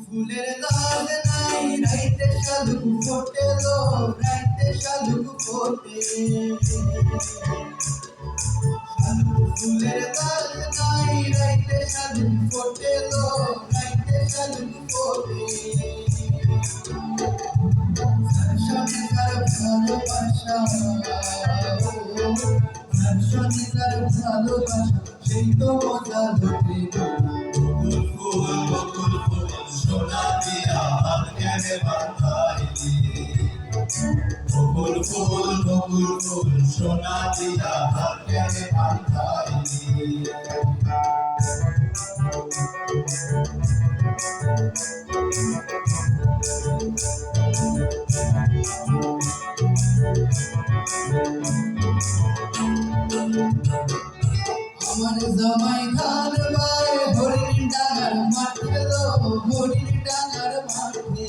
ফুলের লাল নাই রাইতে শালুক ফোটে লো রাইতে শালুক ফোটে ফুলের লাল নাই রাইতে শালুক ফোটে লো রাইতে শালুক ফোটে সনে তার ভালোবাসা সনে তার ভালোবাসা সেই তো মজা লুটে বকুল ফুল সোনা দিয়া হাত কেনে বাঁধাইলি বকুল ফুল সোনা দিয়া হাত কেনে বাঁধাইলি আমার জামাই ধান বায় হরিণ ডাঙার মাঠে লো হরিণ ডাঙার মাঠে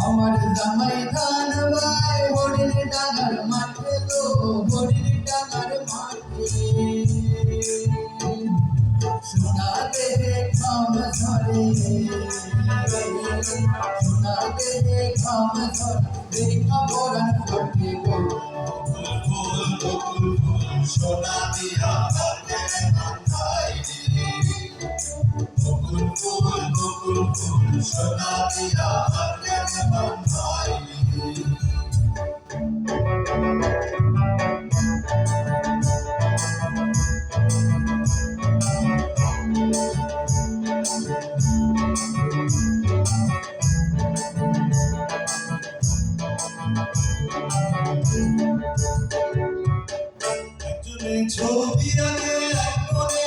আমার জামাই ধান বায় হরিণ ডাঙার মাঠে লো হরিণ ডাঙার মাঠে সোনা দেহে খাম ধরে সোনা দেহে খাম ধরে দেখা পরাণ ফটে বকুল ফুল সোনা দিয়া হাত কেনে বাঁধাইলি বকুল ফুল সোনা দিয়া হাত কেনে বাঁধাইলি ছবি আগে এক কোণে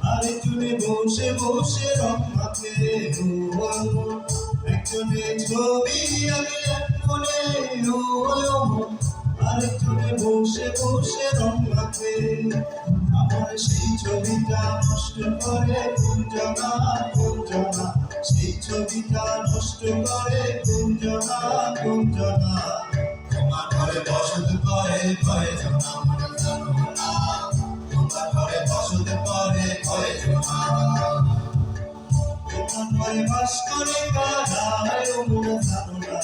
আরেকজনে বসে বসে রং মাখে একজনে ছবি আগে এক কোণে আরেকজনে বসে বসে রং মাখে আমার সেই ছবিটা নষ্ট করে কুঞ্জনা কুঞ্জনা সেই ছবিটা নষ্ট করে কুঞ্জনা কুঞ্জনা তোমার ঘরে বসত করে কয়জনা মনে জানো না তোমার ঘরে বসত করে কয়জনা তোমার ঘরে বাস করে কারায় মনে জানো না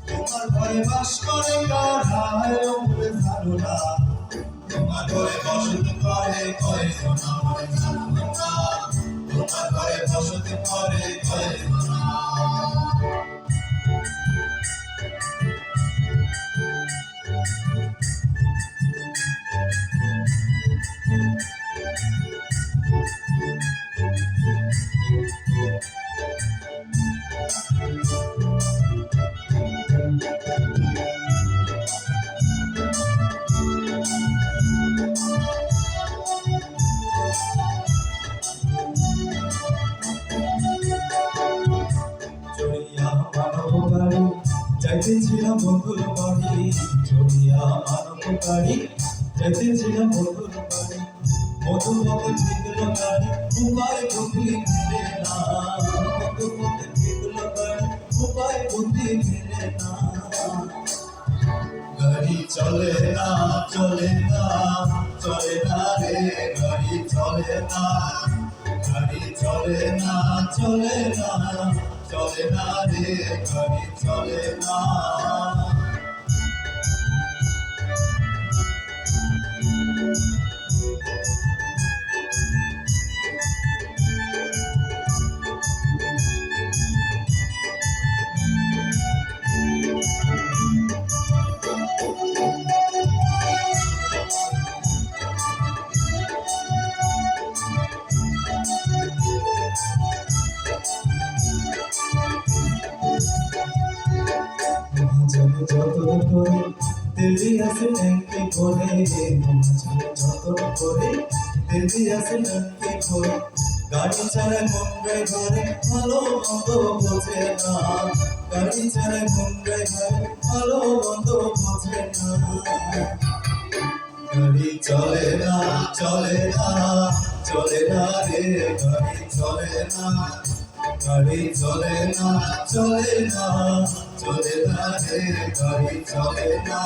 তোমার ঘরে বাস করে কারায় মনে জানো না তোমার ঘরে বসত করে কয়জনা মনে জানো না তোমার ঘরে বসত করে কয়জনা যাইতেছিলাম বন্ধুর বাড়ি চড়িয়া মানব গাড়ি যাইতেছিলাম বন্ধুর বাড়ি মধুপথে ঠিকল গাড়ি উপায় বুদ্ধি মেলে না মধুপথে ঠিকল গাড়ি উপায় বুদ্ধি মেলে না গাড়ি চলে না চলে না চলে না রে গাড়ি চলে না গাড়ি চলে না চলে না চলে না রে গাড়ি চলে না যতন করে দিল্লি আসে ট্যাঙ্কি ভরে যতন করে দিল্লি আসে ট্যাঙ্কি ভরে গাড়ি ছাড়া কোন ড্রাইভারে ভালো মন্দ বোঝে না গাড়ি ছাড়া কোন ড্রাইভারে ভালো মন্দ বোঝে না গাড়ি চলে না চলে না চলে না রে গাড়ি চলে না গাড়ি চলে না চলে না চলে না রে গাড়ি চলে না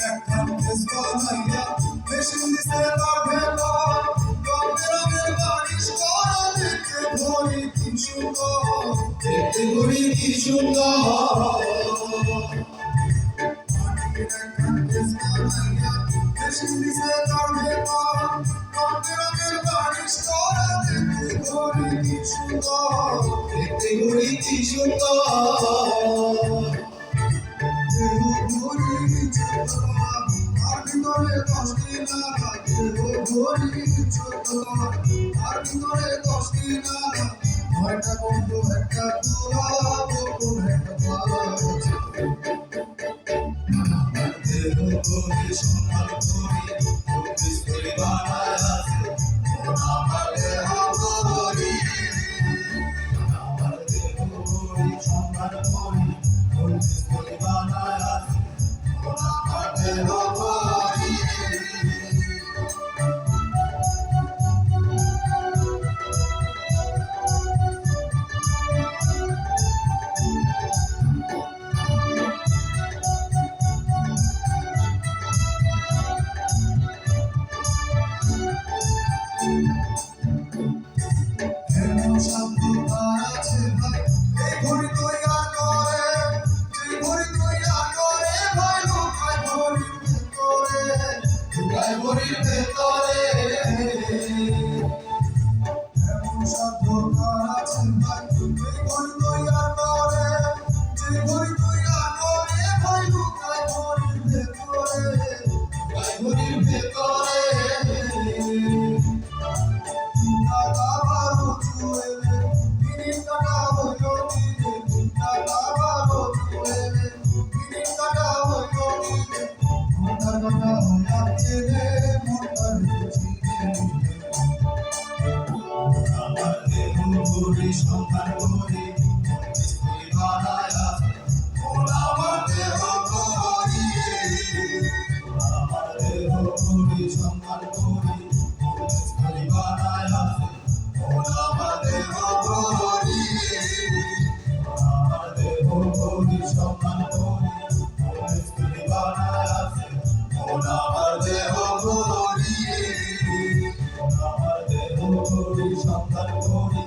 একখান দেশ বানাইয়া মেশিন দিছে তার ভেতর রঙের রঙের বারিশ করা দেখতে ঘড়ি কি সুন্দর দেখতে ঘড়ি কি সুন্দর একখান দেশ বানাইয়া মেশিন দিছে তার ভেতর রঙের রঙের বারিশ করা দেখতে ঘড়ি কি সুন্দর দেখতে ঘড়ি কি সুন্দর আর ভিতরে 10টি নালা ঘড়ি ছোট আর ভিতরে 10টি নালা 9টা বন্ধু একটা তোলা বন্ধু একটা ভালো দেহ ঘড়ি সম্মান ঘড়ি অফিস ঘড়ি বানায় আছে আমার দেহ ঘড়ি আমার দেহ ঘড়ি সম্মান ঘড়ি অফিস ঘড়ি বানায় আছে আমার দেহ ঘড়ি ঘড়ির ভেতরে এমন শব্দ আছে ভাই এই ঘড়ি তৈয়ার করে যে ঘড়ি তৈয়ার করে ভাই লুকায় ঘড়ির ভেতরে ঘড়ির ভেতরে টাকা বারো চুয়েলে মিনিট কাটা হইল দিনে টাকা বারো চুয়েলে মিনিট কাটা হইল দিনে ঘন্টার কাটা হইয়া গেলে ঘন্টার আমার দেহ ঘড়ি সম্মান ঘড়ি ঘড়ি বানায় আছে আমার দেহ ঘড়ি আমার দেহ ঘড়ি সম্মান ঘড়ি ঘড়ি বানায় আছে আমার দেহ ঘড়ি আমার দেহ ঘড়ি সম্মান ঘড়ি ঘড়ি বানায় আছে আমার দেহ ঘড়ি আমার দেহ ঘড়ি সম্মান ঘড়ি